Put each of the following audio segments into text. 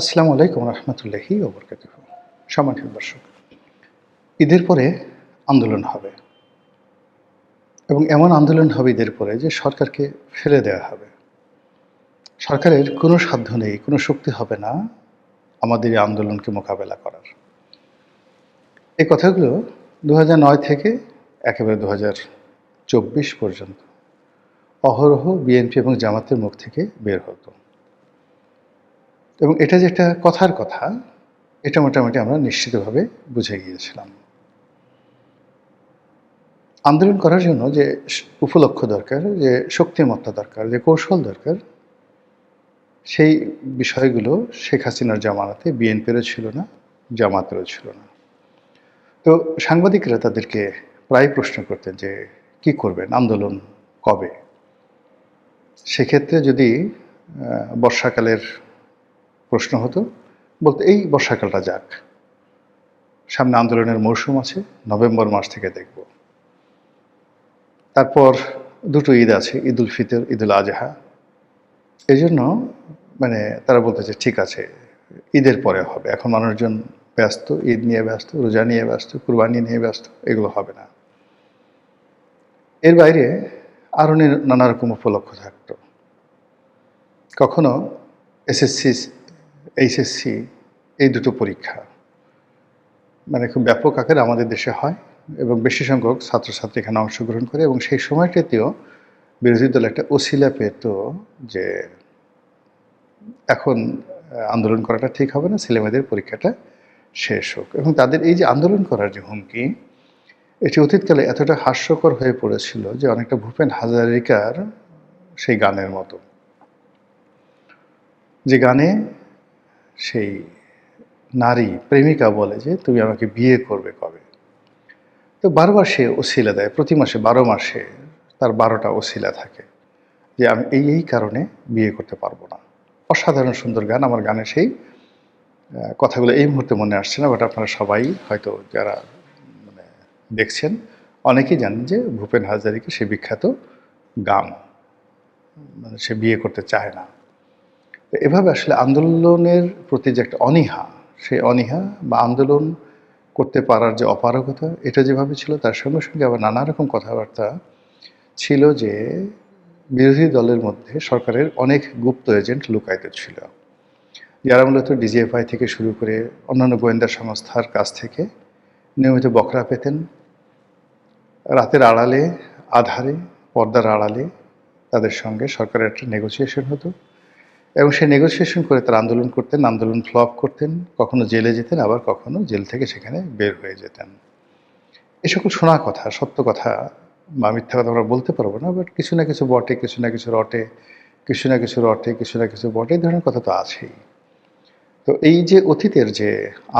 আসসালামু আলাইকুম রহমতুল্লাহি ওবরকাতুহু। সম্মানিত দর্শক, ঈদের পরে আন্দোলন হবে এবং এমন আন্দোলন হবে ঈদের পরে যে সরকারকে ফেলে দেওয়া হবে। সরকারের কোনো সাধ্য নেই, কোনো শক্তি হবে না আমাদের এই আন্দোলনকে মোকাবেলা করার। এই কথাগুলো ২০০৯ থেকে একেবারে ২০২৪ পর্যন্ত অহরহ বিএনপি এবং জামাতের মুখ থেকে বের হতো এবং এটা যে একটা কথার কথা, এটা মোটামুটি আমরা নিশ্চিতভাবে বুঝে গিয়েছিলাম। আন্দোলন করার জন্য যে উপলক্ষ দরকার, যে শক্তিমত্তা দরকার, যে কৌশল দরকার, সেই বিষয়গুলো শেখ হাসিনার জামানাতে বিএনপিরও ছিল না, জামাতেরও ছিল না। তো সাংবাদিকরা তাদেরকে প্রায় প্রশ্ন করতেন যে কি করবেন, আন্দোলন কবে? সেক্ষেত্রে যদি বর্ষাকালের প্রশ্ন হতো, বলতে এই বর্ষাকালটা যাক, সামনে আন্দোলনের মৌসুম আছে, নভেম্বর মাস থেকে দেখব। তারপর দুটো ঈদ আছে, ঈদ উল ফিতর, ঈদ উল আজহা। এই জন্য তারা বলতেছে ঠিক আছে, ঈদের পরে হবে, এখন মানুষজন ব্যস্ত, ঈদ নিয়ে ব্যস্ত, রোজা নিয়ে ব্যস্ত, কুরবানি নিয়ে ব্যস্ত, এগুলো হবে না। এর বাইরে আরও নানা রকম উপলক্ষ থাকতো। কখনো এসএসসি, এইচএসসি, এই দুটো পরীক্ষা খুব ব্যাপক আকারে আমাদের দেশে হয় এবং বেশি সংখ্যক ছাত্রছাত্রী এখানে অংশগ্রহণ করে এবং সেই সময়টাতেও বিরোধী দল একটা ওসিলা পেত যে এখন আন্দোলন করাটা ঠিক হবে না, ছেলেমেয়েদের পরীক্ষাটা শেষ হোক। এবং তাদের এই যে আন্দোলন করার যে হুমকি, এটি অতীতকালে এতটা হাস্যকর হয়ে পড়েছিল যে অনেকটা ভূপেন হাজারিকার সেই গানের মতো, যে গানে সেই নারী প্রেমিকা বলে যে তুমি আমাকে বিয়ে করবে কবে। তো বারবার সে ওসিলা দেয়, প্রতি মাসে 12 মাসে তার 12টা ওসিলা থাকে যে আমি এই কারণে বিয়ে করতে পারবো না। অসাধারণ সুন্দর গান। আমার গানে সেই কথাগুলো এই মুহূর্তে মনে আসছে না, বাট আপনারা সবাই হয়তো যারা দেখছেন অনেকেই জানেন যে ভূপেন হাজারিকা সে বিখ্যাত গান, সে বিয়ে করতে চায় না। এভাবে আসলে আন্দোলনের প্রতি যে একটা অনীহা, সেই অনীহা বা আন্দোলন করতে পারার যে অপারগতা, এটা যেভাবে ছিল, তার সঙ্গে সঙ্গে আবার নানা রকম কথাবার্তা ছিল যে বিরোধী দলের মধ্যে সরকারের অনেক গুপ্ত এজেন্ট লুকায়িত ছিল, যারা মূলত ডিজিএফআই থেকে শুরু করে অন্যান্য গোয়েন্দা সংস্থার কাছ থেকে নিয়মিত বকরা পেতেন। রাতের আড়ালে, আধারে, পর্দার আড়ালে তাদের সঙ্গে সরকারের একটা নেগোসিয়েশন হতো এবং সেই নেগোসিয়েশন করে তারা আন্দোলন করতেন, আন্দোলন ফ্লপ করতেন, কখনো জেলে যেতেন, আবার কখনো জেল থেকে সেখানে বের হয়ে যেতেন। এ সকল শোনা কথা, সত্য কথা বা মিথ্যা কথা আমরা বলতে পারবো না, বাট কিছু না কিছু বটে, কিছু না কিছু রটে, কিছু না কিছু রটে, কিছু না কিছু বটে, এই ধরনের কথা তো আছেই। তো এই যে অতীতের যে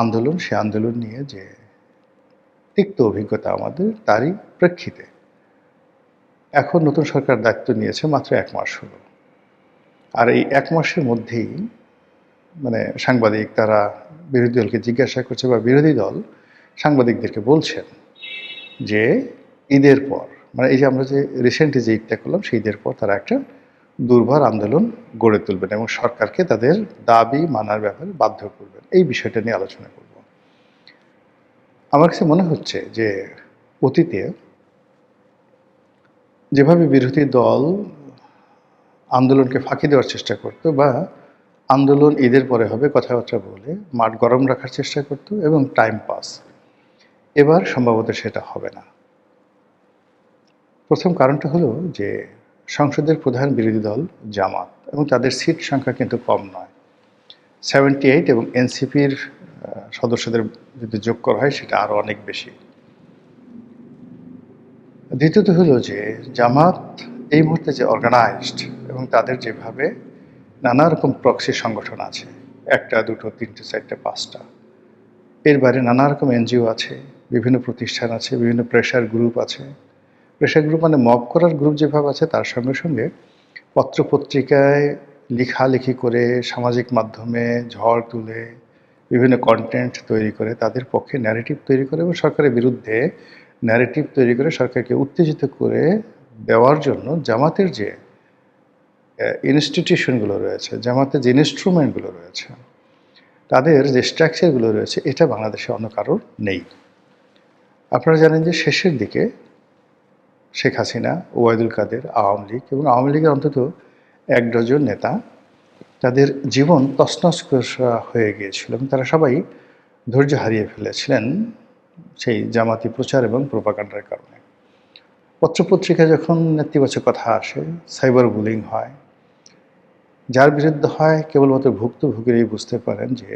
আন্দোলন, সে আন্দোলন নিয়ে যে তিক্ত অভিজ্ঞতা আমাদের, তারই প্রেক্ষিতে এখন নতুন সরকার দায়িত্ব নিয়েছে, মাত্র 1 মাস হলো। আর এই 1 মাসের মধ্যেই সাংবাদিক তারা বিরোধী দলকে জিজ্ঞাসা করছে বা বিরোধী দল সাংবাদিকদেরকে বলছেন যে ঈদের পর, এই যে আমরা যে রিসেন্টলি যে ঈদটা করলাম, সেই ঈদের পর তারা একটা দুর্বার আন্দোলন গড়ে তুলবেন এবং সরকারকে তাদের দাবি মানার ব্যাপারে বাধ্য করবেন। এই বিষয়টা নিয়ে আলোচনা করব। আমার কাছে মনে হচ্ছে যে অতীতে যেভাবে বিরোধী দল আন্দোলনকে ফাঁকি দেওয়ার চেষ্টা করতো বা আন্দোলন ঈদের পরে হবে কথাবার্তা বলে মাঠ গরম রাখার চেষ্টা করতো এবং টাইম পাস, এবার সম্ভবত সেটা হবে না। প্রথম কারণটা হলো যে সংসদের প্রধান বিরোধী দল জামাত এবং তাদের সিট সংখ্যা কিন্তু কম নয়, 78, এবং এনসিপির সদস্যদের যদি যোগ করা হয় সেটা আরও অনেক বেশি। দ্বিতীয়ত হলো যে জামাত এই মুহূর্তে যে অর্গানাইজড এবং তাদের যেভাবে নানা রকম প্রক্সি সংগঠন আছে, 1টা 2টো 3টে 4টে 5টা, এর বাইরে নানা রকম এনজিও আছে, বিভিন্ন প্রতিষ্ঠান আছে, বিভিন্ন প্রেশার গ্রুপ আছে। প্রেশার গ্রুপ মব করার গ্রুপ যেভাবে আছে, তার সঙ্গে সঙ্গে পত্রপত্রিকায় লেখালেখি করে, সামাজিক মাধ্যমে ঝড় তুলে, বিভিন্ন কন্টেন্ট তৈরি করে তাদের পক্ষে ন্যারেটিভ তৈরি করে এবং সরকারের বিরুদ্ধে ন্যারেটিভ তৈরি করে সরকারকে উত্তেজিত করে দেওয়ার জন্য জামাতের যে ইনস্টিটিউশনগুলো রয়েছে, জামাতের যে ইনস্ট্রুমেন্টগুলো রয়েছে, তাদের যে স্ট্রাকচারগুলো রয়েছে এটা বাংলাদেশে অন্য কারোর নেই। আপনারা জানেন যে শেষের দিকে শেখ হাসিনা, ওবায়দুল কাদের, আওয়ামী লীগ এবং আওয়ামী লীগের অন্তত ১ ডজন নেতা তাদের জীবন তছনছ হয়ে গিয়েছিল এবং তারা সবাই ধৈর্য হারিয়ে ফেলেছিলেন সেই জামাতি প্রচার এবং প্রোপাগান্ডার কারণে। পত্রপত্রিকায় যখন নেতিবাচক কথা আসে, সাইবার বুলিং হয়, যার বিরুদ্ধে হয় কেবলমাত্র ভুক্তভোগীরাই বুঝতে পারেন যে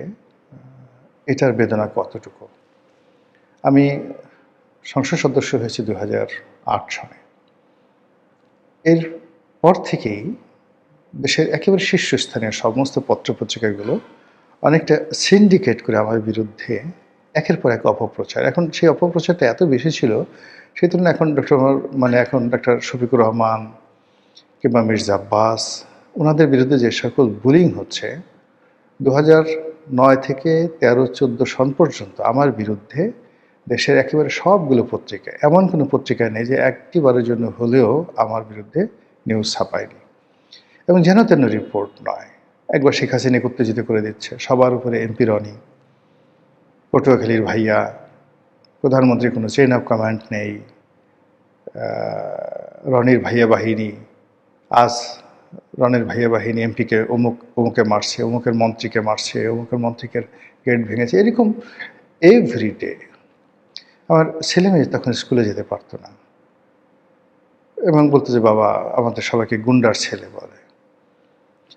এটার বেদনা কতটুকু। আমি সংসদ সদস্য হয়েছি ২০০৮ সালে। এর পর থেকেই দেশের একেবারে শীর্ষস্থানীয় সমস্ত পত্রপত্রিকাগুলো অনেকটা সিন্ডিকেট করে আমার বিরুদ্ধে একের পর এক অপপ্রচার। এখন সেই অপপ্রচারটা এত বেশি ছিল, সেই তুলনায় এখন এখন ডক্টর শফিকুর রহমান কিংবা মির্জা আব্বাস ওনাদের বিরুদ্ধে যে সকল বুলিং হচ্ছে, ২০০৯ থেকে ১৩-১৪ সন পর্যন্ত আমার বিরুদ্ধে দেশের একেবারে সবগুলো পত্রিকা, এমন কোনো পত্রিকায় নেই যে একটিবারের জন্য হলেও আমার বিরুদ্ধে নিউজ ছাপায়নি। এবং যেন তেন রিপোর্ট নয়, একবার শেখ হাসিনাকে উত্তেজিত করে দিচ্ছে, সবার উপরে এমপি রনি, পটুয়াখালীর ভাইয়া, প্রধানমন্ত্রীর কোনো চেইন অফ কমান্ড নেই, রনির ভাইয়া বাহিনী, আজ রনির ভাইয়া বাহিনী এমপিকে অমুকে মারছে, অমুকের মন্ত্রীকে মারছে, অমুকের মন্ত্রীকে গেট ভেঙেছে, এরকম এভরিডে। আমার ছেলেমেয়ে তখন স্কুলে যেতে পারতো না এবং বলতো যে বাবা আমাদের সবাইকে গুন্ডার ছেলে বলে।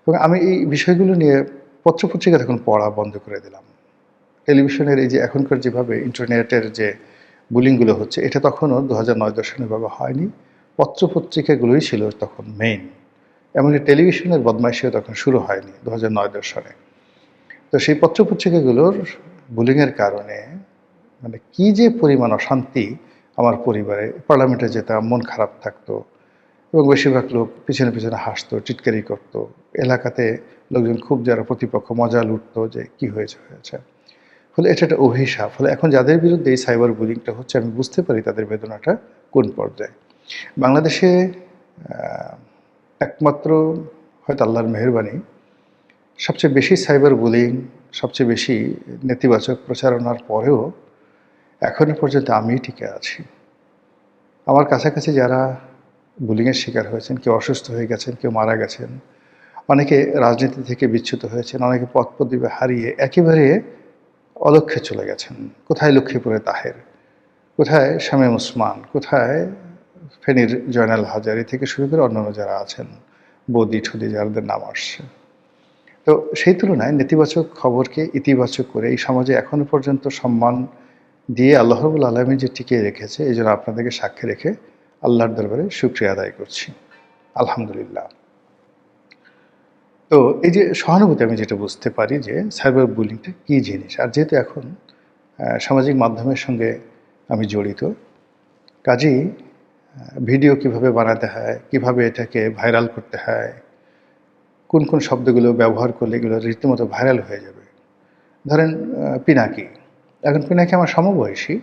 এবং আমি এই বিষয়গুলো নিয়ে পত্রপত্রিকা তখন পড়া বন্ধ করে দিলাম। টেলিভিশনের এই যে এখনকার যেভাবে ইন্টারনেটের যে বুলিংগুলো হচ্ছে, এটা তখনও ২০০৯-১০ সনে এভাবে হয়নি। পত্রপত্রিকাগুলোই ছিল তখন মেইন। এমনকি টেলিভিশনের বদমাইশিও তখন শুরু হয়নি ২০০৯-১০ সনে। তো সেই পত্রপত্রিকাগুলোর বুলিংয়ের কারণে মানে কী যে পরিমাণ অশান্তি আমার পরিবারে, পার্লামেন্টে যেতাম মন খারাপ থাকতো এবং বেশিরভাগ লোক পিছনে পিছনে হাসতো, টিটকারি করতো। এলাকাতে লোকজন খুব যারা প্রতিপক্ষ মজা লুটতো যে কি হয়েছে। ফলে এটা একটা অভিশাপ। ফলে এখন যাদের বিরুদ্ধে এই সাইবার বুলিংটা হচ্ছে, আমি বুঝতে পারি তাদের বেদনাটা কোন পর্যায়ে। বাংলাদেশে একমাত্র হয়তো আল্লাহর মেহেরবানি, সবচেয়ে বেশি সাইবার বুলিং, সবচেয়ে বেশি নেতিবাচক প্রচারণার পরেও এখনও পর্যন্ত আমি টিকে আছি। আমার কাছাকাছি যারা বুলিংয়ের শিকার হয়েছেন, কেউ অসুস্থ হয়ে গেছেন, কেউ মারা গেছেন, অনেকে রাজনীতি থেকে বিচ্যুত হয়েছেন, অনেকে পদ পদবি হারিয়ে একেবারে অলক্ষ্যে চলে গেছেন। কোথায় লক্ষ্মীপুরে তাহের, কোথায় শামীম ওসমান, কোথায় ফেনীর জয়নাল হাজারি থেকে শুরু করে অন্যান্য যারা আছেন, বদি ঠদি যাদের নাম আসছে। তো সেই তুলনায় নেতিবাচক খবরকে ইতিবাচক করে এই সমাজে এখনও পর্যন্ত সম্মান দিয়ে আল্লাহ রাব্বুল আলামিন যে টিকিয়ে রেখেছে, এই জন্য আপনাদেরকে সাক্ষী রেখে আল্লাহর দরবারে শুকরিয়া আদায় করছি, আলহামদুলিল্লাহ। তো এই যে সহানুভূতি, আমি যেটা বুঝতে পারি যে সাইবার বুলিংটা কী জিনিস। আর যেহেতু এখন সামাজিক মাধ্যমের সঙ্গে আমি জড়িত, কাজেই ভিডিও কিভাবে বানাতে হয়, কিভাবে এটাকে ভাইরাল করতে হয়, কোন কোন শব্দগুলো ব্যবহার করলে এগুলো রীতিমতো ভাইরাল হয়ে যাবে। ধরেন পিনাকি, এখন পিনাকি আমার সমবয়সী,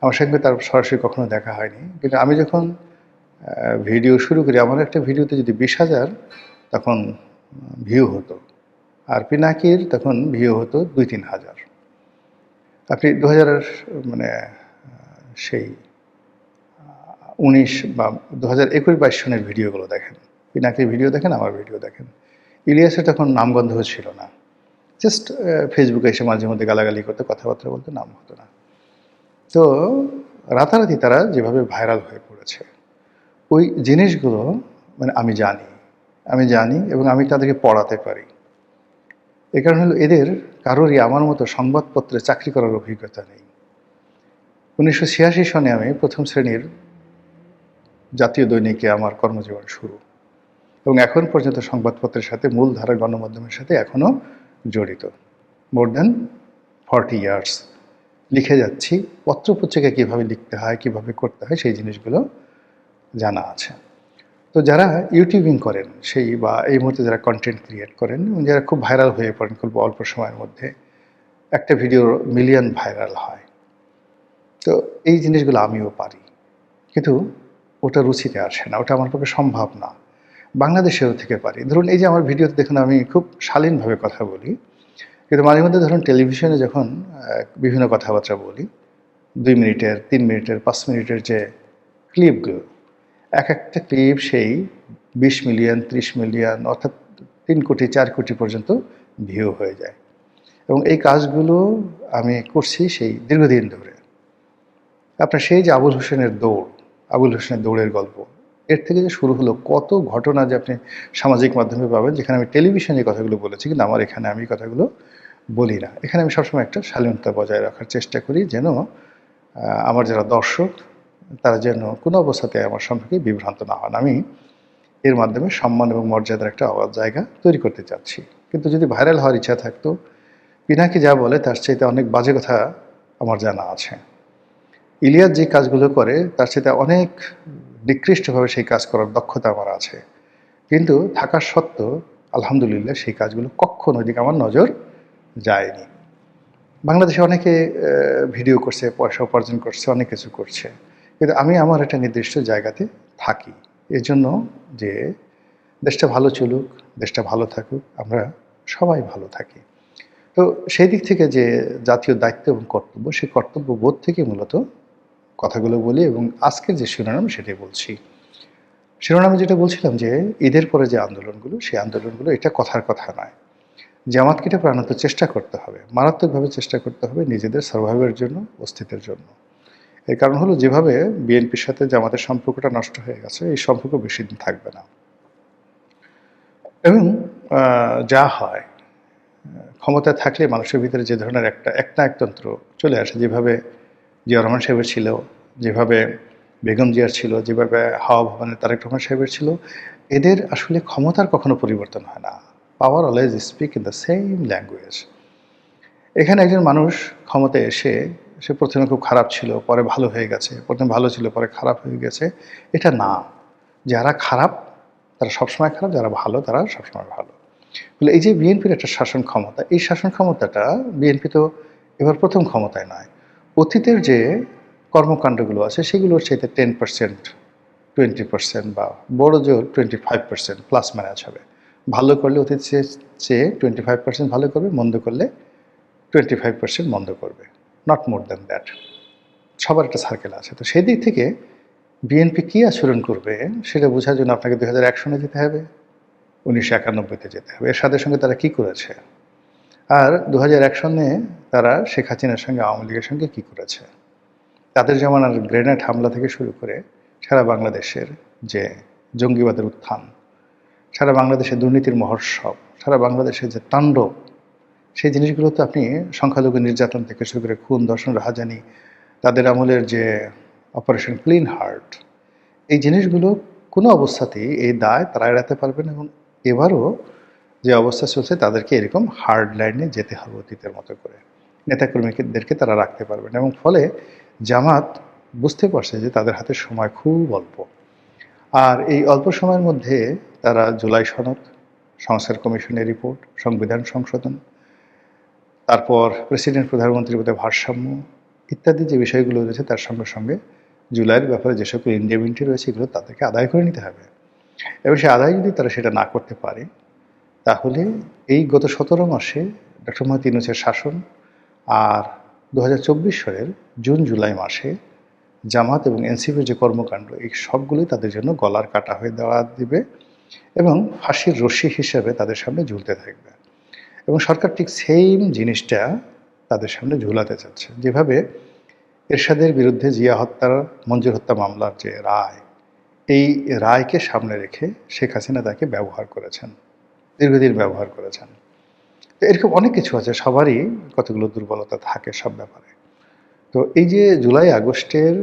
আমার সঙ্গে তার সরাসরি কখনো দেখা হয়নি, কিন্তু আমি যখন ভিডিও শুরু করি, আমার একটা ভিডিওতে যদি ২০,০০০ তখন ভিউ হতো, আর পিনাকির তখন ভিউ হতো ২-৩ হাজার। আপনি ২০০০ সেই ১৯ বা ২০২১-২২ সনের ভিডিওগুলো দেখেন, পিনাকির ভিডিও দেখেন, আমার ভিডিও দেখেন। ইলিয়াসের তখন নামগন্ধও ছিল না, জাস্ট ফেসবুকে এসে মাঝে মধ্যে গালাগালি করতে, কথাবার্তা বলতে, নাম হতো না। তো রাতারাতি তারা যেভাবে ভাইরাল হয়ে পড়েছে, ওই জিনিসগুলো আমি জানি এবং আমি তাদেরকে পড়াতে পারি। এ কারণ হলো এদের কারোরই আমার মতো সংবাদপত্রে চাকরি করার অভিজ্ঞতা নেই। ১৯৮৬ সনে আমি প্রথম শ্রেণীর জাতীয় দৈনিকে আমার কর্মজীবন শুরু, এবং এখন পর্যন্ত সংবাদপত্রের সাথে, মূলধারার গণমাধ্যমের সাথে এখনও জড়িত। মোর দ্যান 40 ইয়ার্স লিখে যাচ্ছি। পত্রপত্রিকা কীভাবে লিখতে হয়, কীভাবে করতে হয়, সেই জিনিসগুলো জানা আছে। তো যারা ইউটিউবিং করেন সেই বা এই মুহূর্তে যারা কন্টেন্ট ক্রিয়েট করেন এবং যারা খুব ভাইরাল হয়ে পড়েন খুব অল্প সময়ের মধ্যে, একটা ভিডিও মিলিয়ন ভাইরাল হয়, তো এই জিনিসগুলো আমিও পারি, কিন্তু ওটা রুচিতে আসে না, ওটা আমার পক্ষে সম্ভব না। বাংলাদেশেও থেকে পারি। ধরুন এই যে আমার ভিডিওতে দেখুন আমি খুব শালীনভাবে কথা বলি, কিন্তু মাঝে মধ্যে ধরুন টেলিভিশনে যখন বিভিন্ন কথাবার্তা বলি, ২ মিনিটের, ৩ মিনিটের, ৫ মিনিটের যে ক্লিপগুলো, একটা ক্লিপ সেই ২০ মিলিয়ন, ৩০ মিলিয়ন অর্থাৎ ৩ কোটি, ৪ কোটি পর্যন্ত ভিউ হয়ে যায়। এবং এই কাজগুলো আমি করছি সেই দীর্ঘদিন ধরে। আপনার সেই যে আবুল হোসেনের দৌড়, আবুল হোসেনের দৌড়ের গল্প, এর থেকে যে শুরু হলো কত ঘটনা যে আপনি সামাজিক মাধ্যমে পাবেন, যেখানে আমি টেলিভিশনে এই কথাগুলো বলেছি, কিন্তু আমার এখানে আমি কথাগুলো বলি না। এখানে আমি সবসময় একটা শালীনতা বজায় রাখার চেষ্টা করি, যেন আমার যারা দর্শক তারা যেন কোনো অবস্থাতে আমার সম্পর্কে বিভ্রান্ত না হন। আমি এর মাধ্যমে সম্মান এবং মর্যাদার একটা জায়গা তৈরি করতে চাচ্ছি। কিন্তু যদি ভাইরাল হওয়ার ইচ্ছা থাকতো, পিনাকি যা বলে তার চাইতে অনেক বাজে কথা আমার জানা আছে। ইলিয়াস যে কাজগুলো করে তার চাইতে অনেক নিকৃষ্টভাবে সেই কাজ করার দক্ষতা আমার আছে। কিন্তু থাকা সত্ত্বেও আলহামদুলিল্লাহ সেই কাজগুলো কখনো ওইদিকে আমার নজর যায়নি। বাংলাদেশে অনেকে ভিডিও করছে, পয়সা উপার্জন করছে, অনেক কিছু করছে। কিন্তু আমি আমার একটা নির্দিষ্ট জায়গাতে থাকি। এজন্য যে দেশটা ভালো চলুক, দেশটা ভালো থাকুক, আমরা সবাই ভালো থাকি। তো সেই দিক থেকে যে জাতীয় দায়িত্ব এবং কর্তব্য, সেই কর্তব্যবোধ থেকে মূলত কথাগুলো বলি এবং আজকের যে শিরোনাম সেটাই বলছি। শিরোনামে যেটা বলছিলাম যে ঈদের পরে যে আন্দোলনগুলো, সেই আন্দোলনগুলো এটা কথার কথা নয়। জামাতকে এটা প্রাণান্ত চেষ্টা করতে হবে, মারাত্মকভাবে চেষ্টা করতে হবে নিজেদের সার্ভাইভের জন্য, অস্তিত্বের জন্য। এর কারণ হলো যেভাবে বিএনপির সাথে জামাতের সম্পর্কটা নষ্ট হয়ে গেছে, এই সম্পর্ক বেশি দিন থাকবে না। এবং যা হয়, ক্ষমতায় থাকলে মানুষের ভিতরে যে ধরনের একটা একনায়কতন্ত্র চলে আসে, যেভাবে জিয়া রহমান সাহেবের ছিল, যেভাবে বেগম জিয়ার ছিল, যেভাবে হাওয়া ভবনের তারেক রহমান সাহেবের ছিল, এদের আসলে ক্ষমতার কখনো পরিবর্তন হয় না। Power always speak in the same language. এখানে একজন মানুষ ক্ষমতায় এসে সে প্রথমে খুব খারাপ ছিল, পরে ভালো হয়ে গেছে, প্রথমে ভালো ছিল, পরে খারাপ হয়ে গেছে, এটা না। যারা খারাপ তারা সবসময় খারাপ, যারা ভালো তারা সবসময় ভালো। বলে এই যে বিএনপির একটা শাসন ক্ষমতা, এই শাসন ক্ষমতাটা বিএনপি তো এবার প্রথম ক্ষমতায় নয়। অতীতের যে কর্মকাণ্ডগুলো আছে সেগুলোর চাইতে 10%, 20% বা বড় জোর 25% প্লাস ম্যানেজ হবে। ভালো করলে অতীত চেয়ে 25% ভালো করবে, মন্দ করলে 25% মন্দ করবে, নট মোর দ্যান দ্যাট। সবার একটা সার্কেল আছে। তো সেই দিক থেকে বিএনপি কী আচরণ করবে সেটা বোঝার জন্য আপনাকে 2001 সনে যেতে হবে, 1991-তে যেতে হবে। এর সাথে সঙ্গে তারা কী করেছে, আর 2001 সনে তারা শেখ হাসিনার সঙ্গে আওয়ামী লীগের সঙ্গে কী করেছে। তাদের যেমন আর গ্রেনেড হামলা থেকে শুরু করে সারা বাংলাদেশের যে জঙ্গিবাদের উত্থান, সারা বাংলাদেশে দুর্নীতির মহোৎসব, সারা বাংলাদেশের যে তাণ্ডব, সেই জিনিসগুলো তো আপনি সংখ্যালঘু নির্যাতন থেকে শুরু করে খুন, ধর্ষণ, রাহাজানি, তাদের আমলের যে অপারেশন ক্লিন হার্ট, এই জিনিসগুলো কোনো অবস্থাতেই এই দায় তারা এড়াতে পারবে না। এবং এবারও যে অবস্থা চলছে তাদেরকে এরকম হার্ড লাইনে যেতে হবে অতীতের মতো করে। নেতাকর্মীদেরকে তারা রাখতে পারবে না। এবং ফলে জামাত বুঝতে পারছে যে তাদের হাতে সময় খুব অল্প। আর এই অল্প সময়ের মধ্যে তারা জুলাই সনদ, সংস্কার কমিশনের রিপোর্ট, সংবিধান সংশোধন, তারপর প্রেসিডেন্ট প্রধানমন্ত্রীর মধ্যে ভারসাম্য ইত্যাদি যে বিষয়গুলো রয়েছে, তার সঙ্গে সঙ্গে জুলাইয়ের ব্যাপারে যে সকল ইন্ডিয়ামিনিটি রয়েছে এগুলো তাদেরকে আদায় করে নিতে হবে। এবং সে আদায় যদি তারা সেটা না করতে পারে, তাহলে এই গত 17 মাসে ডক্টর মোহাম্মদ ইউনূসের শাসন আর 2024 সালের জুন জুলাই মাসে জামাত এবং এনসিপির যে কর্মকাণ্ড, এই সবগুলোই তাদের জন্য গলার কাটা হয়ে দেওয়া দিবে এবং ফাঁসির রশ্মি হিসাবে তাদের সামনে ঝুলতে থাকবে। এবং সরকার ঠিক সেম জিনিসটা তাদের সামনে ঝুলাতে চাচ্ছে। যেভাবে এরশাদের বিরুদ্ধে জিয়া হত্যার, মঞ্জুর হত্যা মামলার যে রায়, এই রায়কে সামনে রেখে শেখ হাসিনা তাকে ব্যবহার করেছেন, দীর্ঘদিন ব্যবহার করেছেন। তো এরকম অনেক কিছু আছে, সবারই কতগুলো দুর্বলতা থাকে সব ব্যাপারে। তো এই যে জুলাই আগস্টের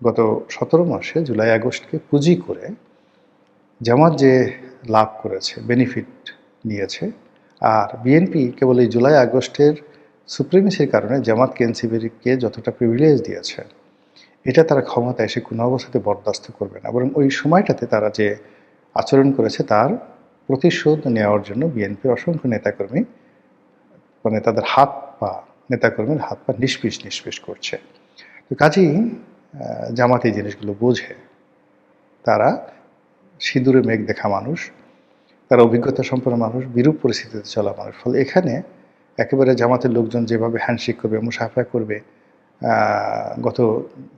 গত 17 মাসে জুলাই আগস্টকে পুঁজি করে জামাত যে লাভ করেছে, বেনিফিট নিয়েছে, আর বিএনপি কেবল এই জুলাই আগস্টের সুপ্রিমেসির কারণে জামাতকে এনসিপিকে যতটা প্রিভিলেজ দিয়েছে, এটা তারা ক্ষমতা এসে কোনো অবস্থাতে বরদাস্ত করবে না। বরং ওই সময়টাতে তারা যে আচরণ করেছে তার প্রতিশোধ নেওয়ার জন্য বিএনপির অসংখ্য নেতাকর্মী, মানে তাদের হাত পা, নেতাকর্মীর হাত পা নিষ্পিস নিষ্পিস করছে। তো কাজেই জামাত এই জিনিসগুলো বোঝে, তারা সিঁদুরে মেঘ দেখা মানুষ, তারা অভিজ্ঞতা সম্পন্ন মানুষ, বিরূপ পরিস্থিতিতে চলা মানুষ। ফলে এখানে একেবারে জামাতের লোকজন যেভাবে হ্যান্ডশেক করবে, মুসাফা করবে, গত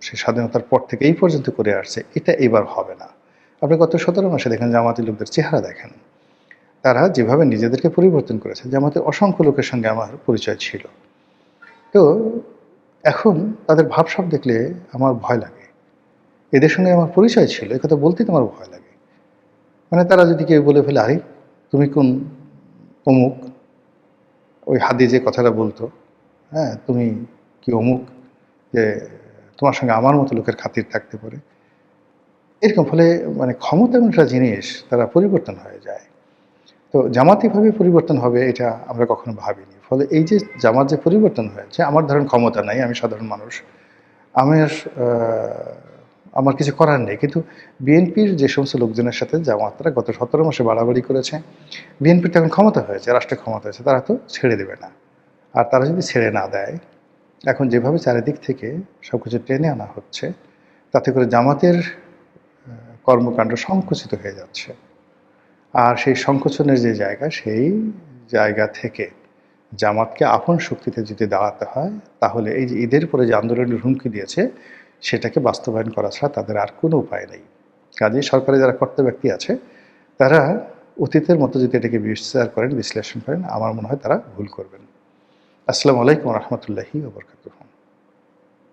সে স্বাধীনতার পর থেকে এই পর্যন্ত করে আসছে, এটা এবার হবে না। আপনি গত 17 মাসে দেখেন জামাতের লোকদের চেহারা দেখেন, তারা যেভাবে নিজেদেরকে পরিবর্তন করেছে। জামাতের অসংখ্য লোকের সঙ্গে আমার পরিচয় ছিল। তো এখন তাদের ভাবসাব দেখলে আমার ভয় লাগে। এদের সঙ্গে আমার পরিচয় ছিল, এ কথা বলতেই তো আমার ভয় লাগে। মানে তারা যদি কেউ বলে ফেলে, আরে তুমি কোন অমুক, ওই হাদি যে কথাটা বলতো, হ্যাঁ তুমি কি অমুক, যে তোমার সঙ্গে আমার মতো লোকের খাতির থাকতে পারে, এরকম। ফলে মানে ক্ষমতা এমন একটা জিনিস, তারা পরিবর্তন হয়ে যায়। তো জামাতিভাবে পরিবর্তন হবে এটা আমরা কখনো ভাবিনি। ফলে এই যে জামাত যে পরিবর্তন হয়েছে, আমার ধরেন ক্ষমতা নাই, আমি সাধারণ মানুষ, আমি আমার কিছু করার নেই। কিন্তু বিএনপির যে সমস্ত লোকজনের সাথে জামাতরা গত 17 মাসে বাড়াবাড়ি করেছে, বিএনপির তো এখন ক্ষমতা হয়েছে, রাষ্ট্রের ক্ষমতা হয়েছে, তারা তো ছেড়ে দেবে না। আর তারা যদি ছেড়ে না দেয়, এখন যেভাবে চারিদিক থেকে সব কিছু টেনে আনা হচ্ছে, তাতে করে জামাতের কর্মকাণ্ড সংকুচিত হয়ে যাচ্ছে। আর সেই সংকোচনের যে জায়গা, সেই জায়গা থেকে জামাতকে আপন শক্তিতে যদি দাঁড়াতে হয়, তাহলে এই যে ঈদের পরে যে আন্দোলনের হুমকি দিয়েছে, সেটাকে বাস্তবায়ন করা ছাড়া তাদের আর কোনো উপায় নেই। কাজেই সরকারে যারা কর্তা ব্যক্তি আছে, তারা অতীতের মতো যদি এটাকে বিচার করেন, বিশ্লেষণ করেন, আমার মনে হয় তারা ভুল করবেন। আসসালামু আলাইকুম রহমতুল্লাহি ওয়া বারাকাতুহু।